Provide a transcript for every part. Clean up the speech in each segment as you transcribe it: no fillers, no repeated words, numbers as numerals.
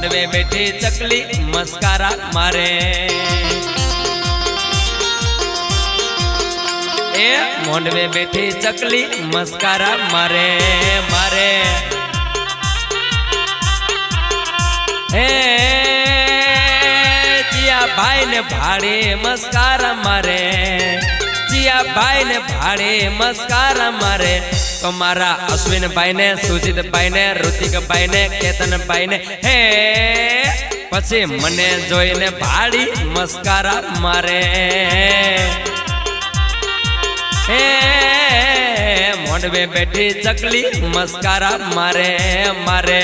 મોંડવે બેઠી ચકલી મસ્કારા મારે એ મોંડવે બેઠી ચકલી મસ્કારા મારે મારે હે ચિયા ભાઈ ને ભાડે મસ્કારા મારે ચિયા ભાઈ ને ભાડે મસ્કારા મારે તો મારા અશ્વિન ભાઈ ને સુજીત ભાઈ ને ઋતિક ભાઈ ને કેતન ભાઈ ને હે પછી મને જોઈને ભાડી મસ્કારા મારે હે મોંડવે બેઠી ચકલી મસ્કારા મારે મારે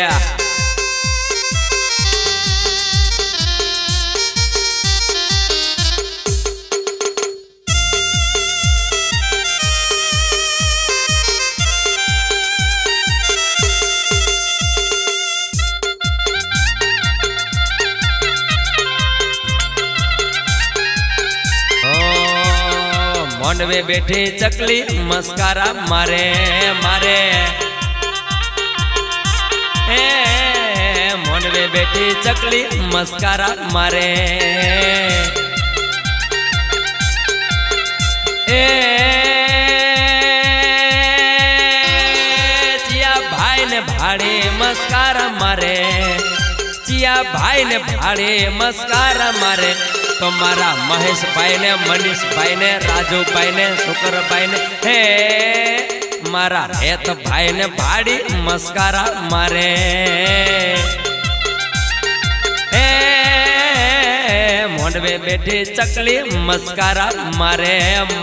મોંડવે બેઠી ચકલી મસ્કારા મારે મારે હે મોંડવે બેઠી ચકલી મસ્કારા મારે એ ચિયા ભાઈ ને ભાડે મસ્કારા મારે ચિયા ભાઈ ને ભાડે મસ્કારા મારે તો મારા મહેશભાઈ ને મનીષભાઈ ને રાજુભાઈ ને શુકરભાઈ ને હે મારા હેતભાઈ ને ભાડી મસ્કારા મારે હે મોંડવે બેઠી ચકલી મસ્કારા મારે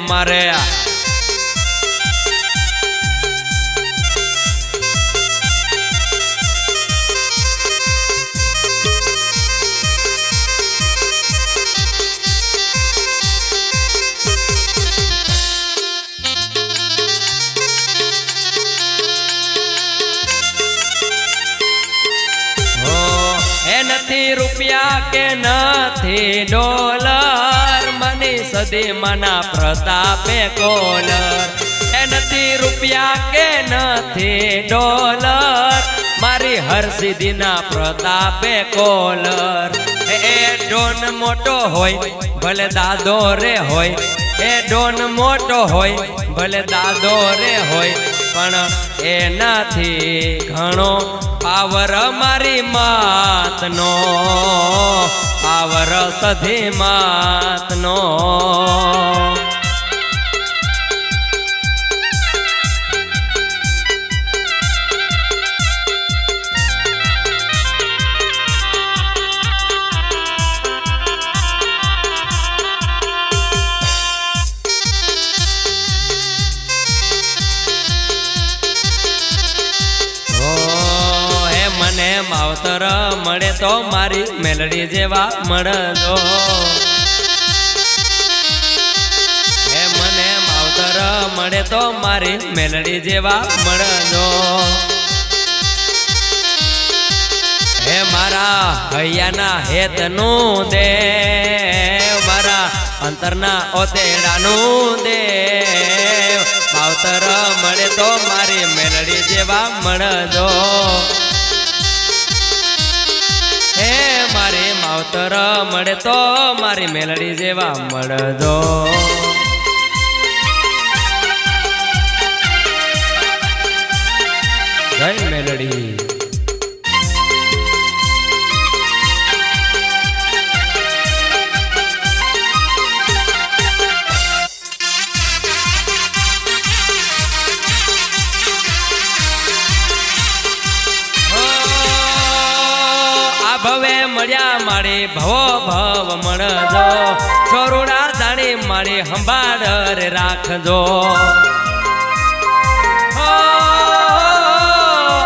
મારે નથી રૂપિયા કે નથી ડોલર મની સદી મના પ્રતાપે કોલર એ નથી રૂપિયા કે નથી ડોલર મારી હરસિદ્ધિના પ્રતાપે કોલર એ ડોન મોટો હોય ભલે દાદો રે હોય એ ડોન મોટો હોય ભલે દાદો રે હોય પણ એનાથી ઘણો પાવર મારી માતનો પાવર સધી માતનો માવતર મળે તો મારી મેલડી જેવા મળજો હે મને માવતર મળે તો મારી મેલડી જેવા મળજો હે મારા હૈયાના હેતનું દેવ મારા અંતરના ઓતેડાનું દેવ માવતર મળે તો મારી મેલડી જેવા મળજો હે મારી માવતર મળે તો મારી મેલડી જેવા મળજો જય મેલડી ભવે મળ્યા મારી ભવો ભવ મળજો છોરુડા જાણી મારી સંભાળ રે રાખજો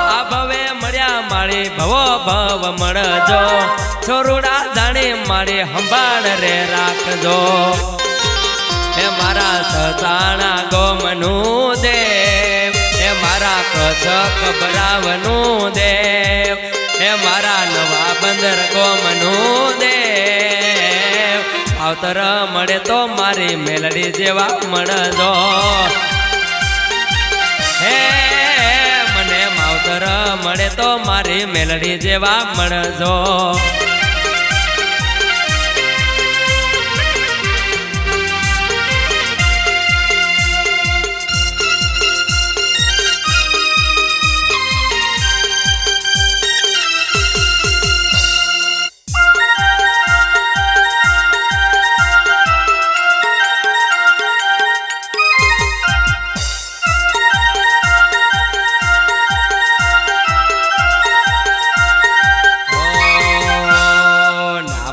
આ ભવે મળ્યા મારી ભવો ભવ મળજો છોરુડા જાણી મારી સંભાળ રે રાખજો હે મારા સતાણા ગોમનું દેવ હે મારા કચ્છ કબરાવનું દેવ હે મારા નવા બંદર ગોમનું દેવ માવતર મળે તો મારી મેલડી જેવા મળજો હે મને માવતર સાગર મળે તો મારી મેલડી જેવા મળજો.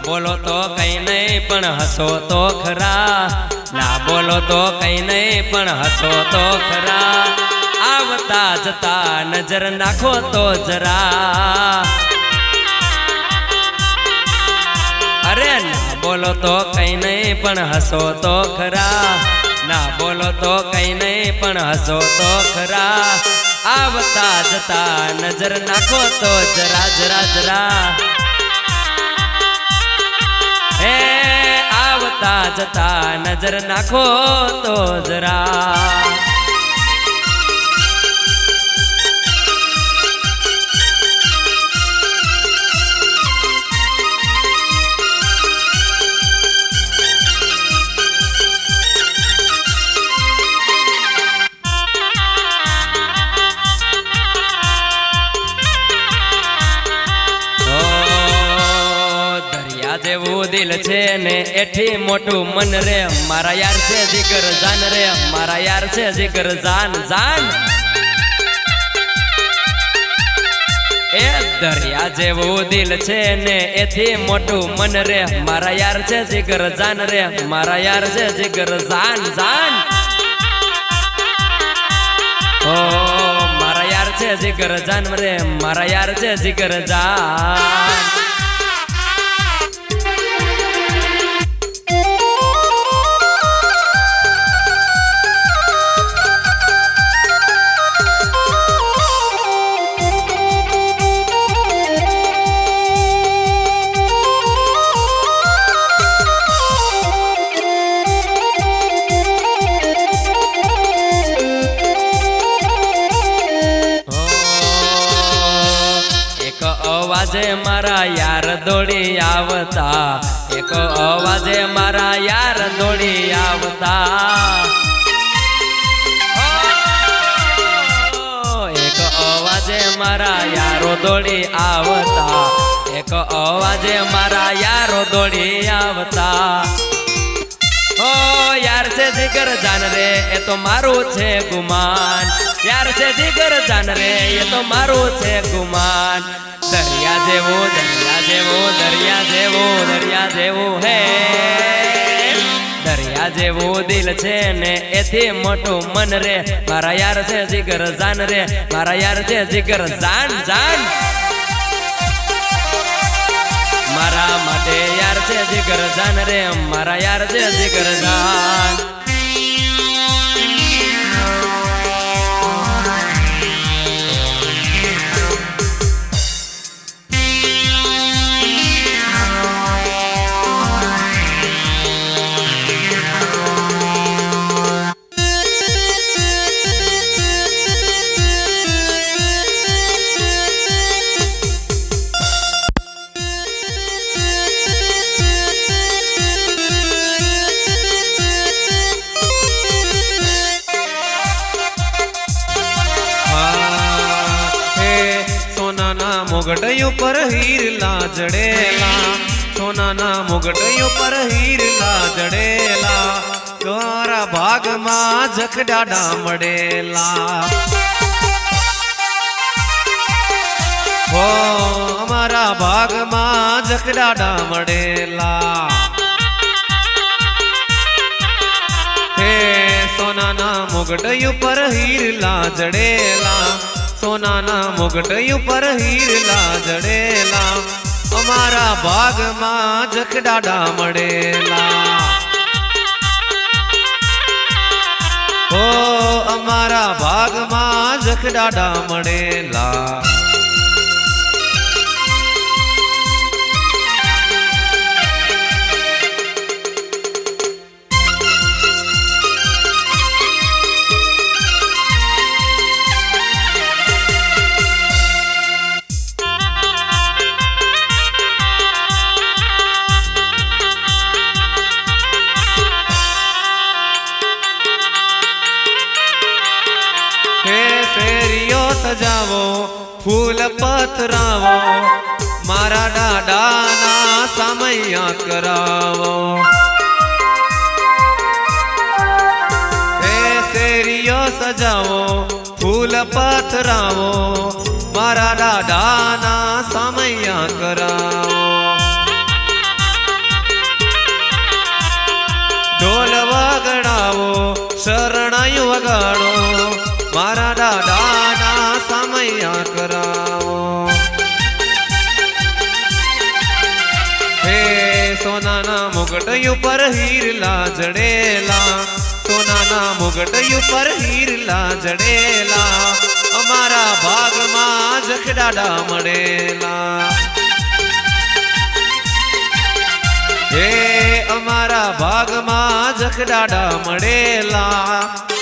બોલો તો કઈ નહીં પણ હસો તો ખરા. ના બોલો તો કઈ નહીં પણ હસો તો ખરા. આવતા જતા નજર નાખો તો જરા. અરે ના બોલો તો કઈ નહીં પણ હસો તો ખરા. ના બોલો તો કઈ નહીં પણ હસો તો ખરા. આવતા જતા નજર નાખો તો જરા જરા જરા. હે આવતા જતા નજર નાખો તો જરા. જેવું દિલ છે ને એથી મોટું મન રે. મારા યાર છે જીગર જાન રે. મારા યાર છે જીગર જાન જાન. એ દરિયા જેવું દિલ છે ને એથી મોટું મન રે. મારા યાર છે જીગર જાન રે. મારા યાર છે જીગર જાન જાન. ઓ મારા યાર છે જીગર જાન રે. મારા યાર છે જીગર જાન. અવાજે મારા યાર દોડી આવતા. એક અવાજે મારા યાર દોડી આવતા. એક અવાજે મારા યારો દોડી આવતા. એક અવાજે મારા યારો દોડી આવતા. ઓ યાર છે જીગર જાન રે એ તો મારું છે ગુમાન. યાર છે જીગર જાન રે એ તો મારું છે ગુમાન. દરિયા જેવું દરિયા જેવું દરિયા જેવું દરિયા જેવું હે. દરિયા જેવું દિલ છે ને એથી મોટું મન રે. મારા યાર છે જીગર જાન રે. મારા યાર છે જીગર જાન જાન. મારા માટે યાર છે જીગર જાન રે. મારા યાર છે જીગર જાન. मुगटयों पर हीरला जड़ेला. सोनाना मुगटयों पर हीरला जड़ेला. द्वारा भाग मां जखडाडा मड़ेला. हो हमारा भाग मां जखडाडा मड़ेला. हे सोनाना मुगटयों पर हीरला जड़ेला. सोनाना मुगटयों पर हीरला जड़ेला. हमारा भाग मां जखडाडा मड़ेला. हो हमारा भाग मां जखडाडा मड़ेला. પથરાવો મારા દાદાના સામૈયા કરાવો એ શેરીઓ સજાવો ફૂલ પથરાવો મારા દાદાના સામૈયા કરાવો ઢોલ વગડાવો શરણાયું વગાડો મારા દાદાના સામૈયા કરાવો હે સોનાના મુગટ ઉપર હીરલા જડેલા સોનાના મુગટ ઉપર હીરલા જડેલા અમારા ભાગમાં જખડાડા મળેલા હે અમારા ભાગમાં જખડાડા મળેલા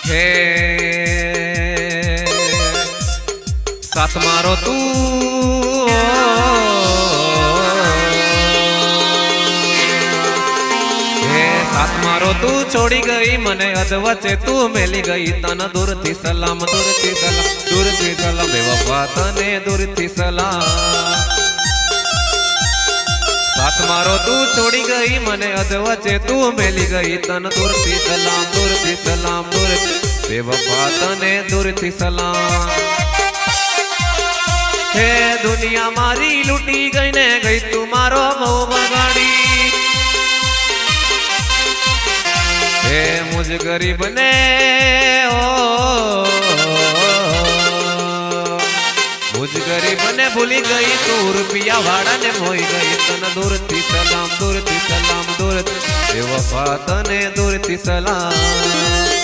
હે સાથ મારો તું હે સાથ મારો તું છોડી ગઈ મને અધવચ્ચે તું મેલી ગઈ તને દૂરથી સલામ દૂરથી સલામ બેવફા તને દૂરથી સલામ સાથ મારો તું છોડી ગઈ મને અધવચ્ચે તું મેલી ગઈ તને દૂરથી સલામ દૂરથી બેવફા તને દૂરથી સલામ હે દુનિયા મારી લૂટી ગઈ ને ગઈ તું મારો બહુ બગાડી હે મુझ ગરીબ ને મુझ ગરીબ ને ભૂલી ગઈ તું રૂપિયા વાળા ને મોઈ ગઈ તને દૂરથી સલામ દૂરથી બેવફા તને દૂરથી સલામ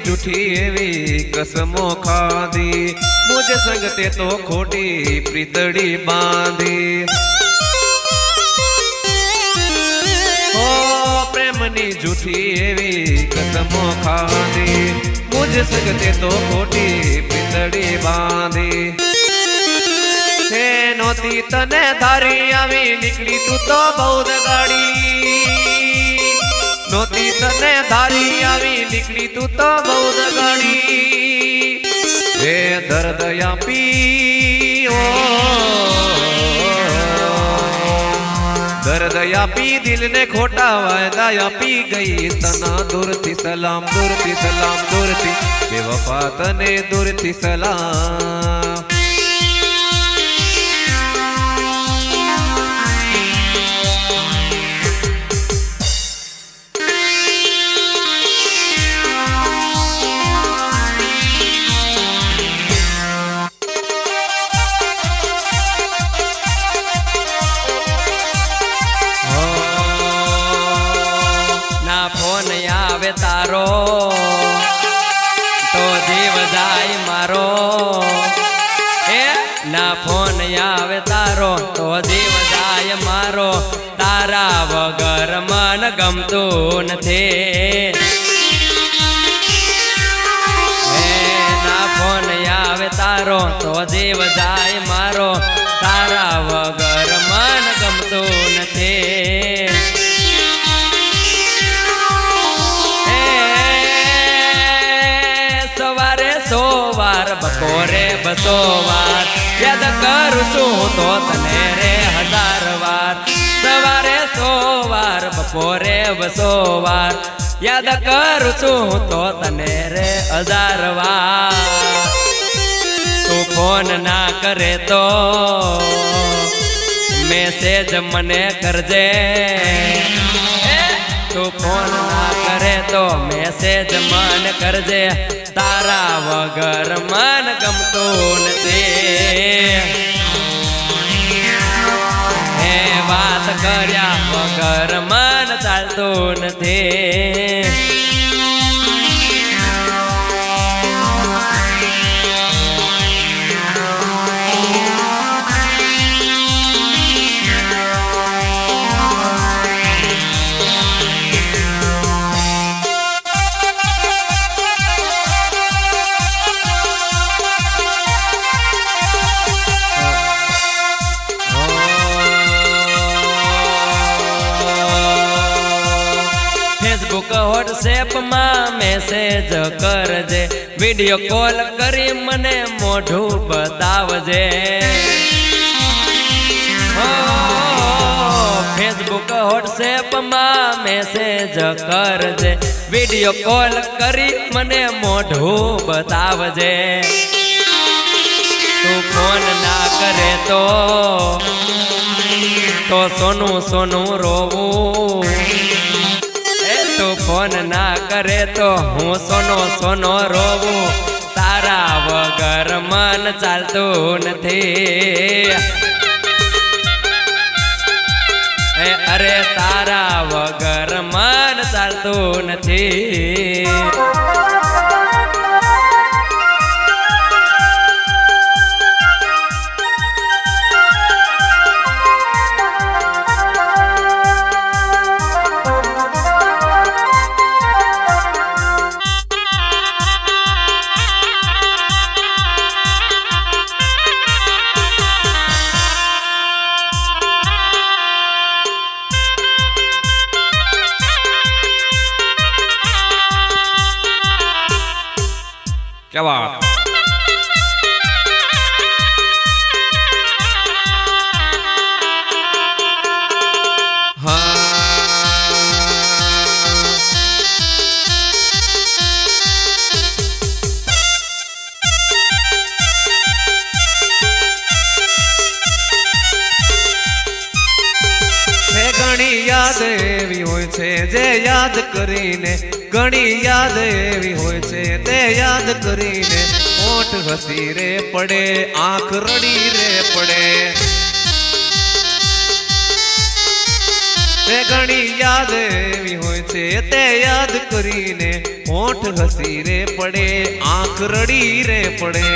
જૂઠી એવી કસમો ખાધી મુझे સંગ તે તો ખોટી પ્રીતડી બાંધી ઓ પ્રેમની જૂઠી એવી કસમો ખાધી મુझे સંગ તે તો ખોટી પ્રીતડી બાંધી હે નોતી તને ધારી આવી નીકળી તું તો બહુ દગાડી નોતી તને ધારી આવી નીકળી તું તો બહુ દગાડી હે દર્દ આપી દર્દ આપી દિલને ખોટા વાયદા આપી ગઈ તના દૂરથી સલામ દૂરથી બેવફા તને દૂરથી સલામ તારો તો જીવ જાય મારો એ ના ફોન આવે તારો તો જીવ જાય મારો તારા વગર મન ગમતું નથી એ ના ફોન આવે તારો તો જીવ જાય મારો તારા વગર મન ગમતું નથી સોવાર બપોરે 200 વાર યાદ કરું છું તો તને રે 1000 વાર સવારે 100 વાર બપોરે 200 વાર યાદ કરું છું તો તને રે 1000 વાર તું ફોન ના કરે તો મેસેજ મને કરજે તું ફોન ના કરે તો મેસેજ મન કરજે, તારા વગર મન ગમતું નથી. એ વાત કર્યા વગર મન ચાલતું નથી. ફેસબુક વોટ્સએપ માં મેસેજ કરજે, વિડીયો કોલ કરી મને મોઢું બતાવજે. ફેસબુક વોટ્સએપ માં મેસેજ કરજે, વિડીયો કોલ કરી મને મોઢું બતાવજે. તું ફોન ના કરે તો સોનું સોનું રોવું. તું ફોન ના કરે તો હું સોનો સોનો રોવું, તારા વગર મન ચાલતું નથી. અરે તારા વગર મન ચાલતું નથી. क्या बात. ઘણી યાદ એવી હોય છે જે યાદ કરીને, ઘણી યાદ એવી હોય છે તે યાદ કરીને હોઠ હસી રે પડે, આંખ રડી રે પડે. તે ઘણી યાદ એવી હોય છે તે યાદ કરીને હોઠ હસી રે પડે, આંખ રડી રે પડે.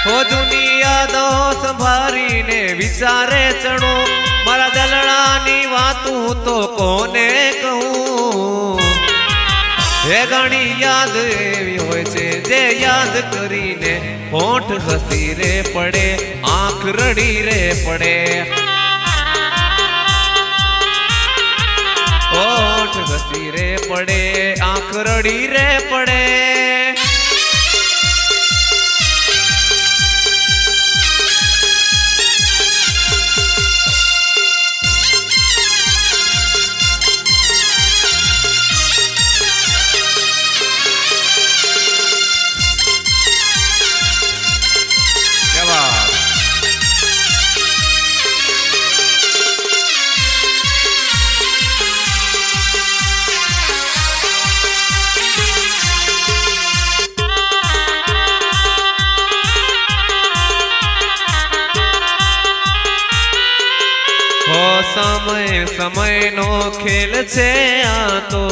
હો જૂની યાદો સંભાળીને વિચારે ચણો, મારા દલડાની વાતું તો કોને કહું. હે ઘણી યાદ એવી હોય છે જે યાદ કરીને હોઠ હસી રે પડે, આંખ રડી રે પડે. હોઠ હસી રે પડે, આંખ રડી રે પડે. સમય સમયનો ખેલ છે આ તો,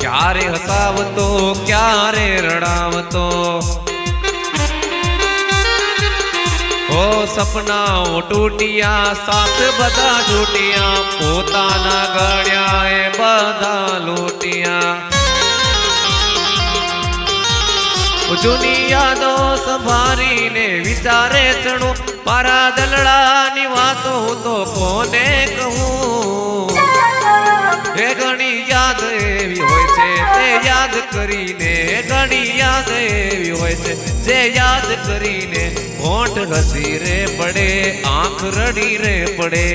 ક્યારે હસાવતો ક્યારે રડાવતો. ઓ સપનાઓ તૂટ્યા સાથ બધા તૂટ્યા, પોતાના ગળ્યા એ બધા લૂટ્યા. જૂની યાદો સંભાળીને વિચારે ચણું, મારા દલડાની વાતો તો કોને કહું. એ ઘણી યાદ એવી હોય છે તે યાદ કરીને, ઘણી યાદ એવી હોય છે જે યાદ કરીને હોઠ હસી રે પડે, આંખ રડી રે પડે.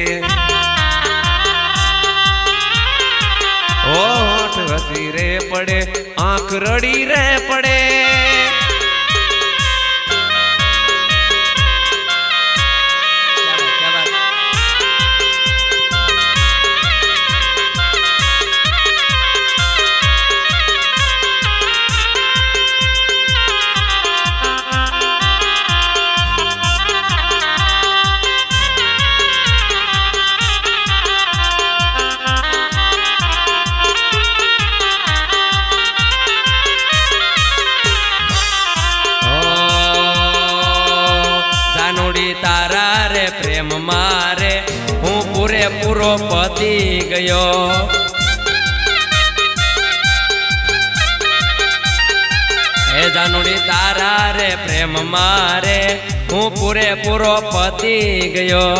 હોઠ હસી રે પડે, આંખ રડી રે પડે. જાનુડી તારા રે પ્રેમ મારે હું પૂરેપૂરો પતી ગયો. હે જાનુડી તારા રે પ્રેમ મારે હું પૂરેપૂરો પતી ગયો.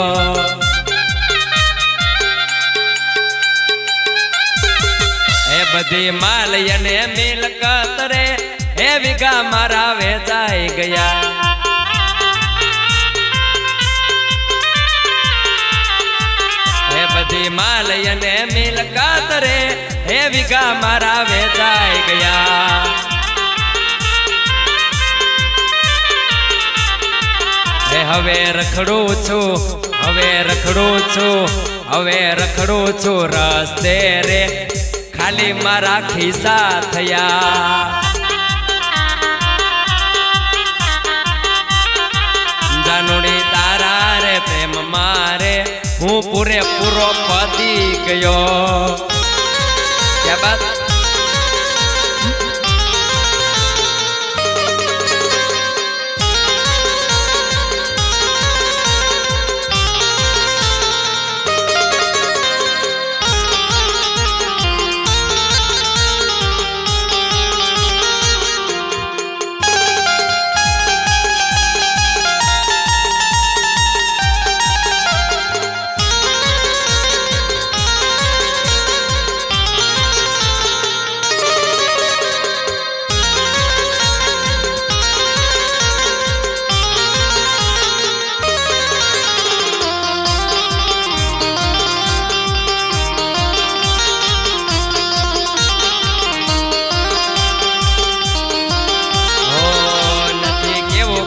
હે બધી માલયને મિલકત રે હે વીઘા મારા વેચાઈ ગયા. હે બધી માલયને મિલકત રે હે વીઘા મારા વેચાઈ ગયા. હવે રખડું છું હવે રખડું છું હવે રખડું છું રસ્તે રે ખાલી મારા ખિસ્સા થયા. જાનુડી તારા રે પ્રેમ મારે હું પૂરેપૂરો પતી ગયો. ક્યા બાત.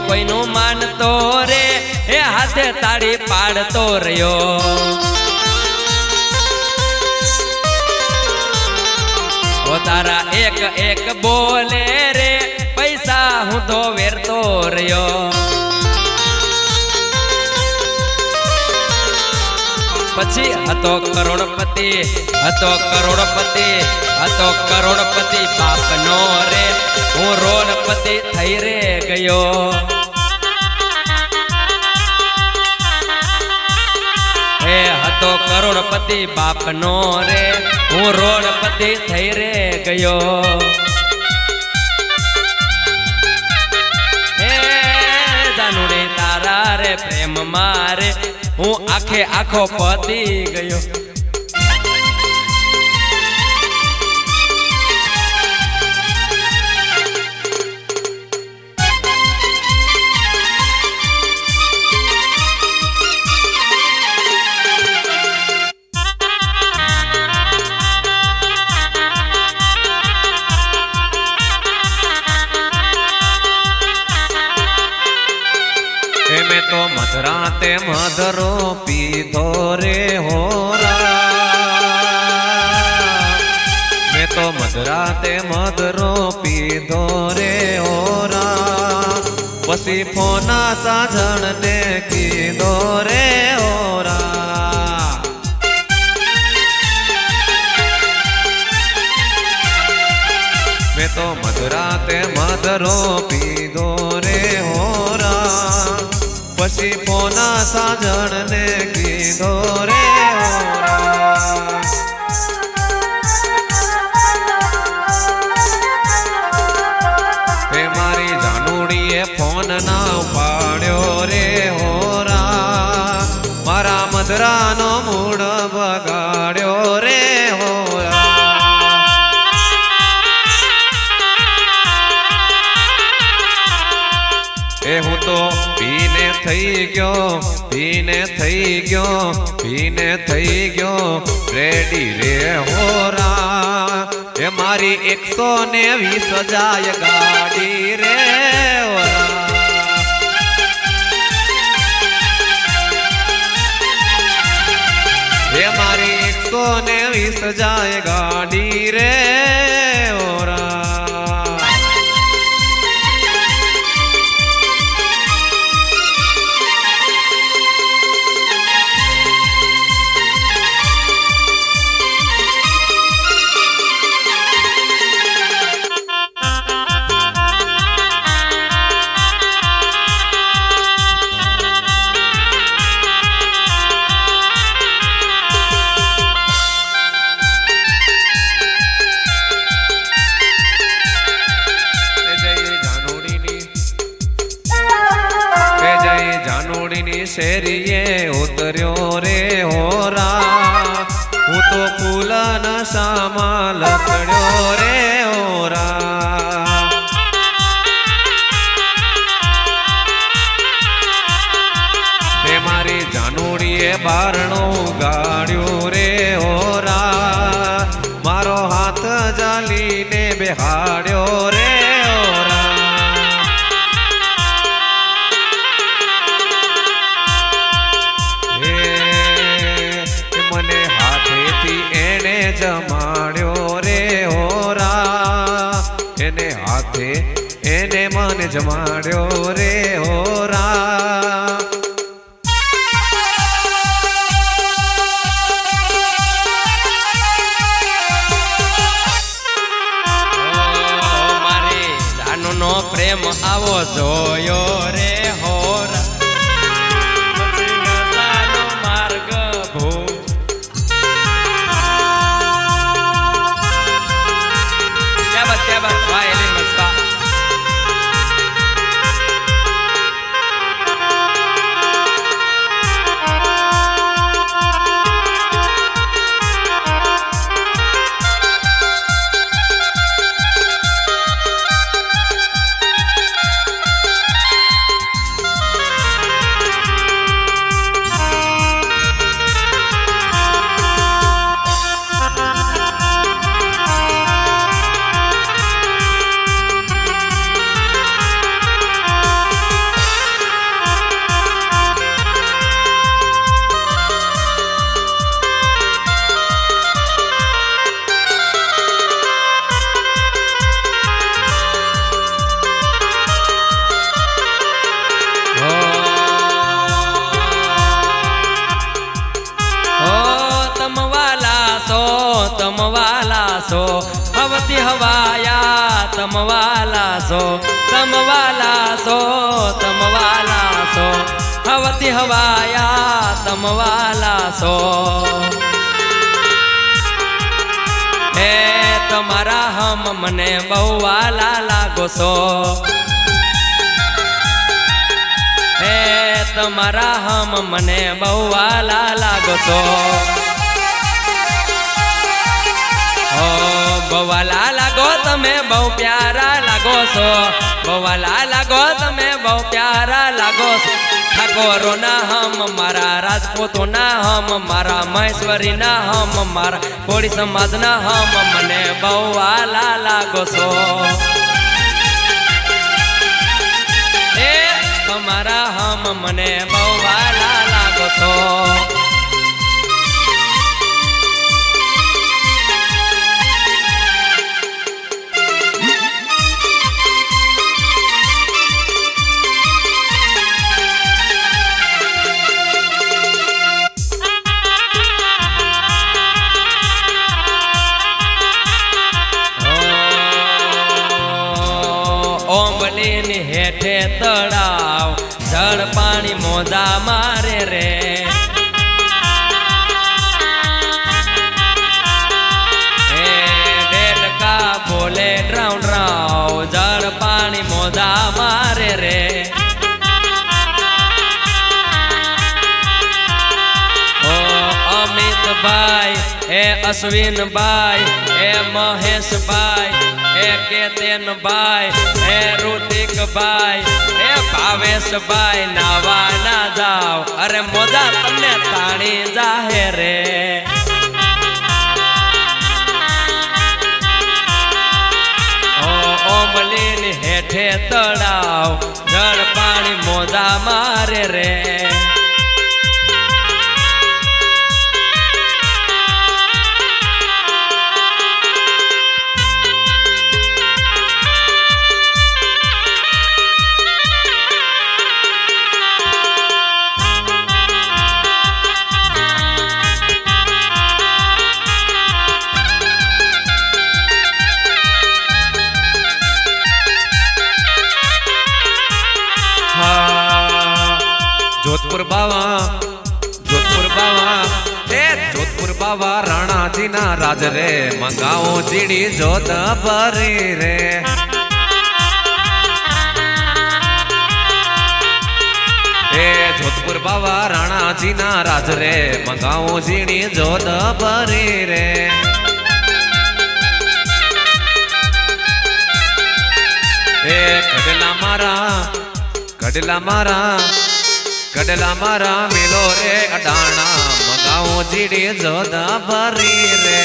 કોઈનું માનતો રે એ હાથે તાળી પાડતો રહ્યો. ઓ તારા એક એક બોલે રે પૈસા હું તો વેરતો રહ્યો. પછી હતો કરોડપતિ હતો કરોડપતિ હતો કરોડપતિ બાપનો રે હું રોડપતિ થઈ રે ગયો. હે હતો કરોડપતિ બાપનો રે હું રોડપતિ થઈ રે ગયો. હે જાનુડી તારા રે પ્રેમ મારે હું આખે આખો પતી ગયો. મેં તો મધરાતે મધરો પીધો રે હોરા. મેં તો મધરાતે મધરો પીધો રે હોરા. પછી ફોના સાજણને કીધો રે હોરા. મેં તો મધરાતે મધરો પીધો રે હોરા. પછી ફોના સાજણને કીધો રે હોરા. તે મારી જાનુડીએ ફોન ના ઉપાડ્યો રે હોરા. મારા મધરાનો મૂડ બગાડ્યો રે હોરા. એ હું તો પીને થઈ ગયો પીને થઈ ગયો પીને થઈ ગયો રેડી રે હોરા. એ મારી 120 જાય ગાડી રે હોરા. એ મારી 120 જાય ગાડી રે હોરા. શેરીએ ઉતર્યો રે હોરા હું તો ફૂલ નશામાં લકડ્યો રે હોરા તે મારી જાનુડીએ બારણું ગાડ્યું રે હોરા મારો હાથ જાલીને બેહાડ્યો રે હોરા મને હાથેથી એને જમાડ્યો રે હોરા એને હાથે એને મને જમાડ્યો રે હોરા મારી જાનુનો પ્રેમ આવો જોયો રે હોરા પછી નશાનો માર્ગ ભૂ क्या बात भाई एलिन मस्का तमवाला सो हवती हवाया तमवाला सो तमवाला सो तमवाला सो हवती हवाया तमवाला सो हे तुम्हारा हम मने बहु वाला लागो सो हे तुम्हारा हम मने बहु वाला लागो सो बवाला लागो तमे बहु प्यारा लागो सो बवाला लागो तमे बहु प्यारा लागो सो ठाकोरो ना हम मारा राजपूतो ना हम मारा महेश्वरी ना हम मारा कोड़ी समाज ना हम मने बहु वाला लागो सो ए तुम्हारा हम मने बहु वाला लागो सो ओंबलीनी हेठे तड़ाव जड़ पानी मोजा मारे रे डेढ़का बोले ड्राउ ड्राउ जड़ पानी मोजा मारे रे ओ अमित भाई ए अश्विन भाई ए महेश भाई ए केतन भाई ए ऋतिक भाई ए भावेश भाई नावा ना जाओ अरे मोजा तमने ताणी जाहे रे ओ ओंबलीन हेठे तड़ाव जड़ पानी मोजा मारे रे जोधपुर बाबा राणा जी ना राज रे मंगाओ जीड़ी जोत भरी रे ए जोधपुर जोधपुर बाबा राणा जी ना राज रे मंगाओ जीणी जोध भरी रे ए कड़ला मारा मिलो रे अडाणा मंगाओ जीणी जोध भरी रे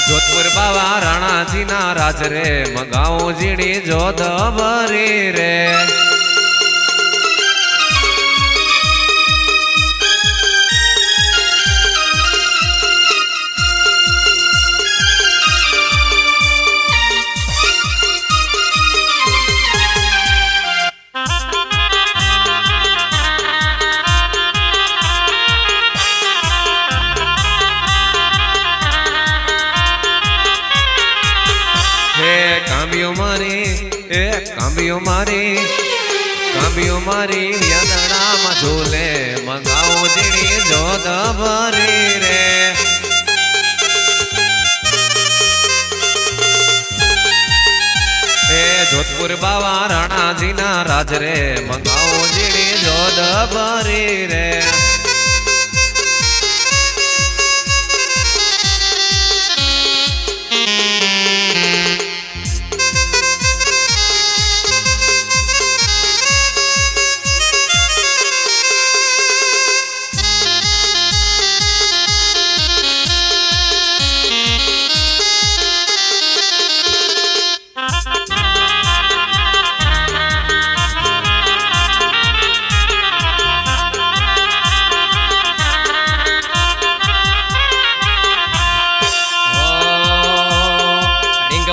जोधपुर बाबा राणा जी ना राज रे मंगाओ जीणी जोध भरी रे कांबियो मारी यदड़ा मझूले मंगाओ जीणी जोध भरी रे जोधपुर बाबा राणा जी ना राज रे मंगाओ जीणी जोध भरी रे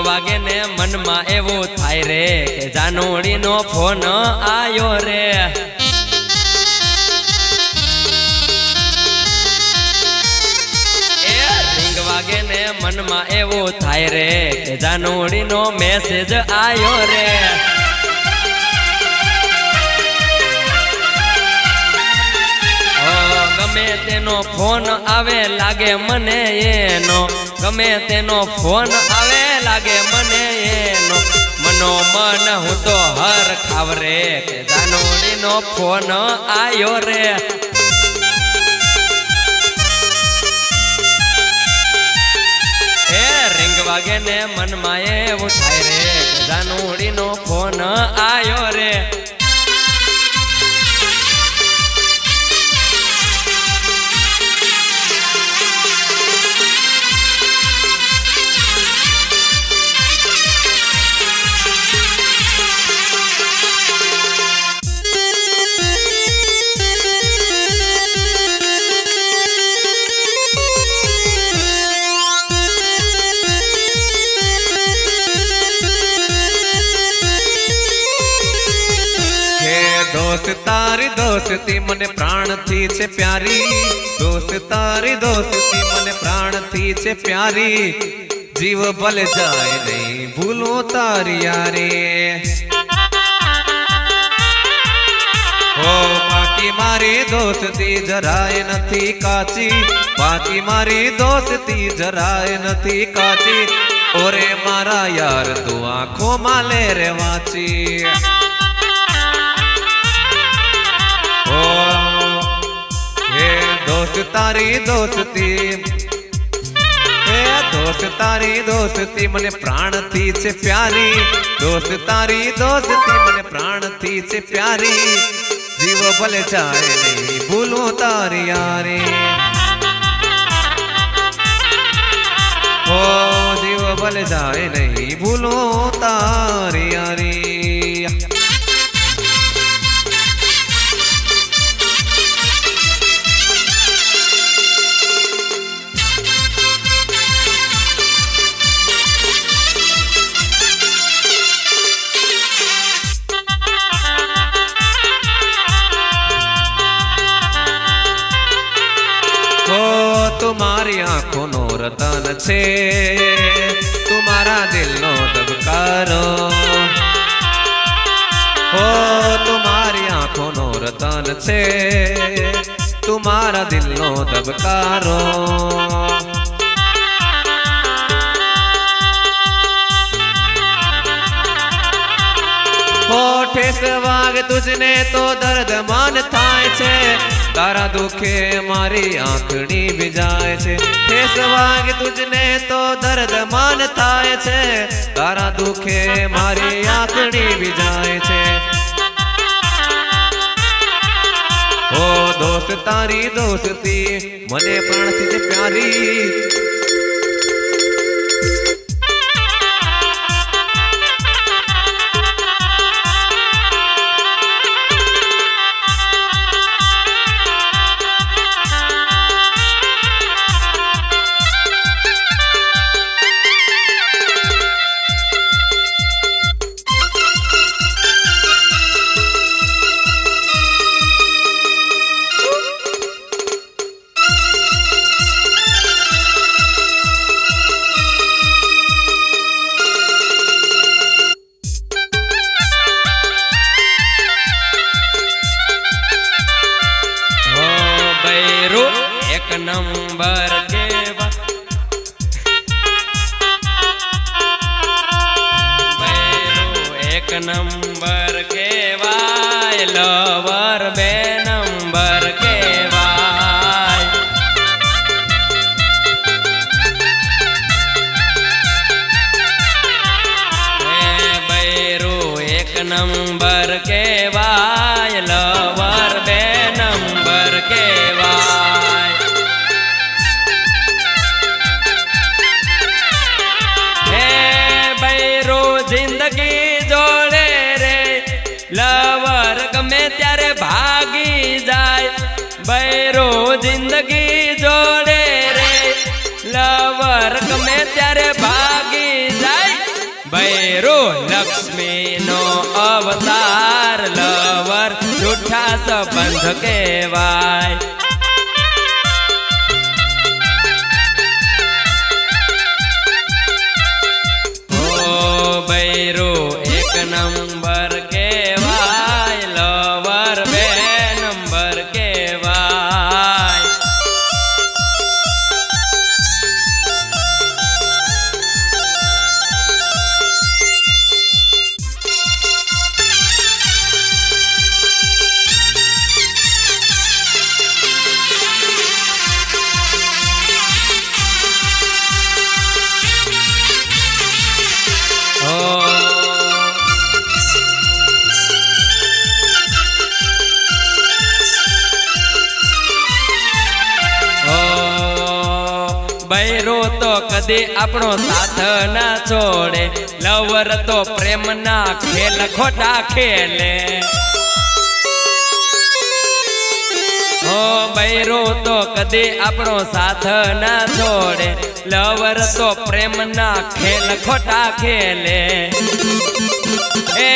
वागे ने मन में एवो थाय रे के जानोड़ी नो फोन आयो रे ए रिंग वागे ने मन में एवो थाय रे के जानोड़ी नो मैसेज आयो रे गमे तेनो फोन आवे लागे मने एनो गमे तेनो फोन आवे लागे मने एनो मनो मन हूँ तो हर खावरे के जानोड़ी नो फोन आयो रे ए रिंग वागे ने मन माए उठाय रे के जानोड़ी नो फोन आयो रे तारी दोस्ती मने प्राण थी छे प्यारी दोस्त तारी दोस्ती मने प्राण थी छे प्यारी जीव भले जाए नहीं भूलो तारी यारे ओ बाकी मारी दोस्ती जराए नथी काची बाकी मारी दोस्ती जराए नथी काची ओरे मारा यार तू आंखों माले रे वाची दोस्त तारी दोस्ती मने प्राण थी छे प्यारी दोस्त तारी दोस्ती मने प्राण थी छे प्यारी जीव भले जाए नहीं भूलो तारी यारी ओ जीव भले जाए नहीं भूलो तारी यारी तुम्हारी आंखों नो रतन छे तुम्हारा दिल नो दबकारो हो तुम्हारी आंखों नो रतन छे तुम्हारा दिल नो दबकारो વાગ તુજને તો દર્દ માન થાય છે તારા દુખે મારી આંખડી ભીજાય છે ઠેસ વાગ તુજને તો દર્દ માન થાય છે તારા દુખે મારી આંખડી ભીજાય છે ઓ દોસ્ત તારી દોસ્તી મને પ્રાણથી જ પ્યારી नंबर केवा एक नंबर केवाय लवर बे नंबर केवाय बैरू एक नंबर केवाय लवर बे नंबर केवाय जिंदगी जोड़े रे लवर गमे त्यारे भागी जाए बैरो जिंदगी जोड़े रे लवर गमे त्यारे भागी जाए बैरो लक्ष्मी नो अवतार लवर झूठा संबंध केवाय बैरो एक नंबर केवाय लवर बे नंबर केवाय बैरो तो कदे अपनो साथ ना छोड़े लवर तो प्रेम ना खेल खोटा खेले ओ बैरो तो कदे अपनो साथ ना छोड़े लवर तो प्रेम ना खेल खोटा खेले ए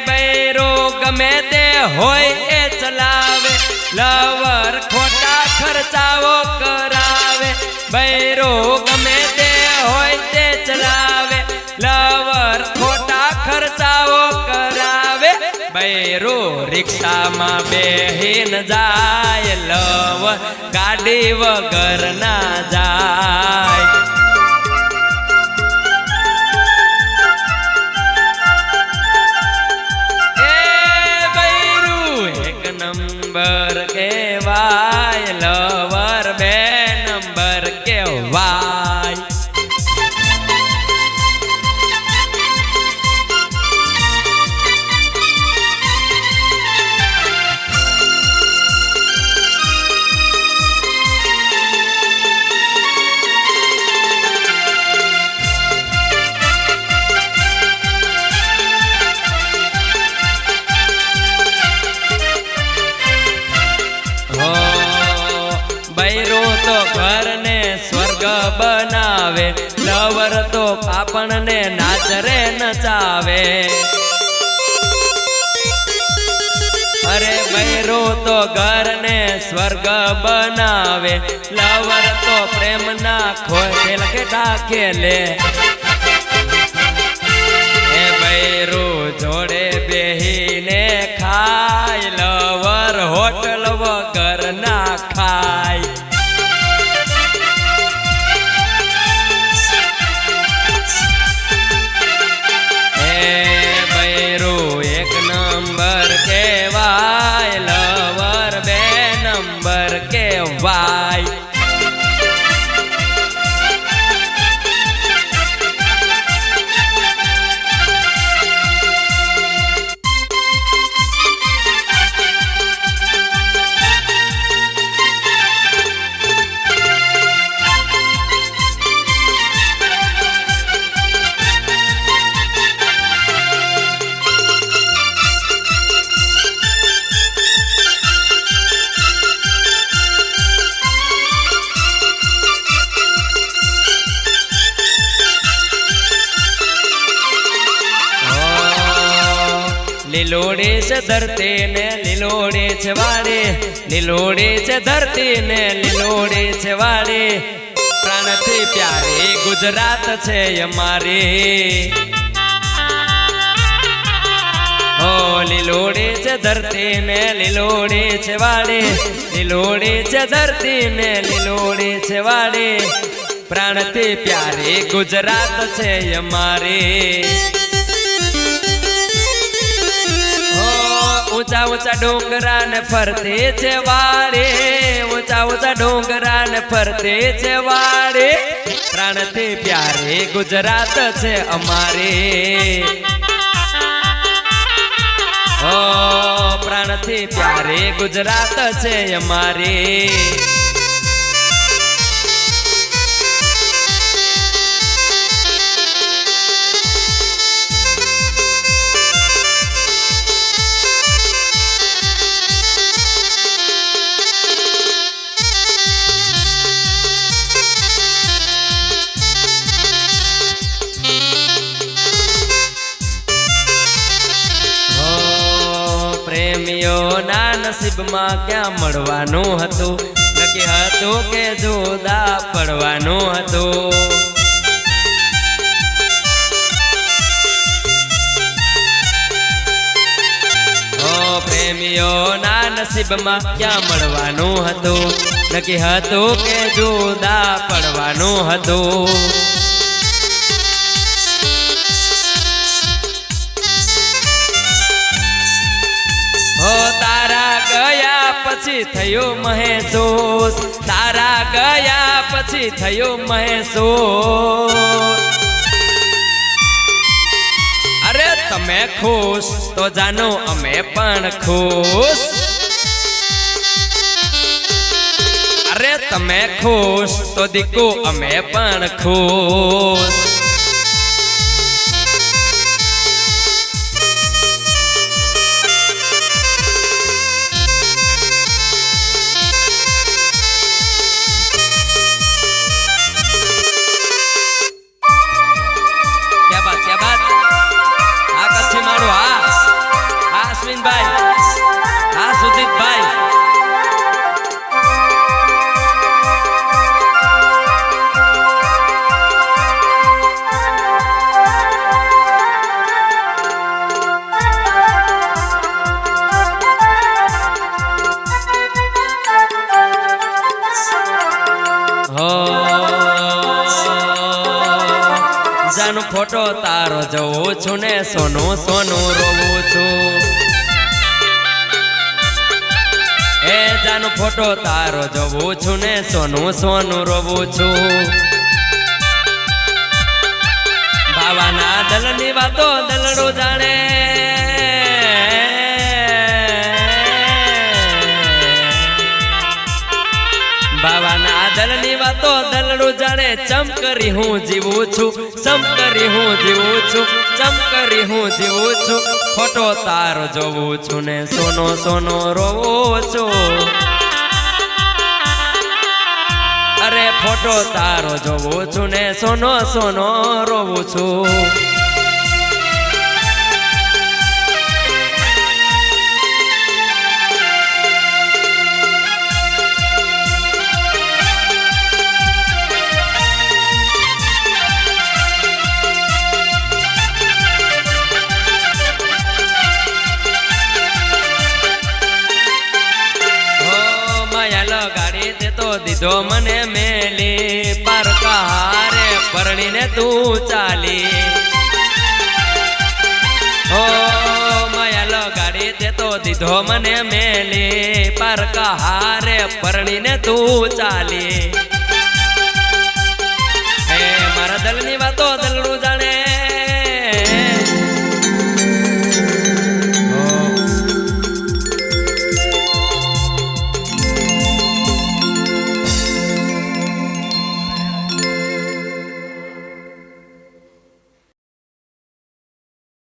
बैरो गमे ते होय ए चलावे लवर खोटा खर्चाओ करावे बैरो गमे ते होय ते चलावे लवर खोटा खर्चाओ करावे बैरो रिक्शा में बेहीन जाय लवर गाड़ी वगर ना जाय नंबर केवाय लवर बे नंबर केवाय बैरो तो घर ने स्वर्ग बनावे लवर तो पापण ने नाचरे नचावे अरे बैरो तो घर ने स्वर्ग बनावे लवर तो प्रेम ना खेल के डाकेले बैरो जोड़े बेहीने खाय लवर होटल वगर ना खाय बैरो एक લીલોડી છે ધરતી ને લીલોડી છે વાડી, લીલોડી છે ધરતી ને લીલોડી છે વાડી, પ્રાણથી પ્યારી ગુજરાત છે અમારી. ઓ લીલોડી છે ધરતી ને લીલોડી છે વાડી, લીલોડી છે ધરતી ને લીલોડી છે વાડી, પ્રાણથી પ્યારી ગુજરાત છે અમારી. ઊંચા ઊંચા ડુંગરા ને ફરતી છે વાડી, ઊંચા ઊંચા ડુંગરા ને ફરતી છે વાડી, પ્રાણથી પ્યારી ગુજરાત છે અમારી. ઓ પ્રાણથી પ્યારી ગુજરાત છે અમારી. પ્રેમીઓના નસીબમાં ક્યાં મળવાનું હતું, નક્કી હતું કે જુદા પડવાનું હતું. પ્રેમીઓના નસીબમાં ક્યાં મળવાનું હતું, નક્કી હતું કે જુદા પડવાનું હતું. તારા ગયા પછી થયો મહેસૂસ, તારા ગયા પછી થયો મહેસૂસ. અરે તમે ખુશ તો જાનો અમે પણ ખુશ, અરે તમે ખુશ તો દીકુ અમે પણ ખુશ. જાનું ફોટો તારો જોઉં છું ને સોનું સોનું રોવું છું. એ જાનું ફોટો તારો જોઉં છું ને સોનું સોનું રોવું છું. બાવાના દલની વાતો દલડું જાણે, બાવાના દલની વાતો દલડું જાણે. ચમ કરી હું જીવું છું, ચમ કરી હું જીવું છું, ચમ કરી હું જીવું છું. ફોટો તારો જોવું છું ને સોનો સોનો રોવું છું. અરે ફોટો તારો જોવું છું ને સોનો સોનો રોવું છું. દીધો મને મેલી પર કહારે પરણીને તું ચાલી. ઓ માયા લગાડી તે તો દીધો મને મેલી પર કહારે પરણીને તું ચાલી. હે મારા દલની વાતો દલડું જાણે.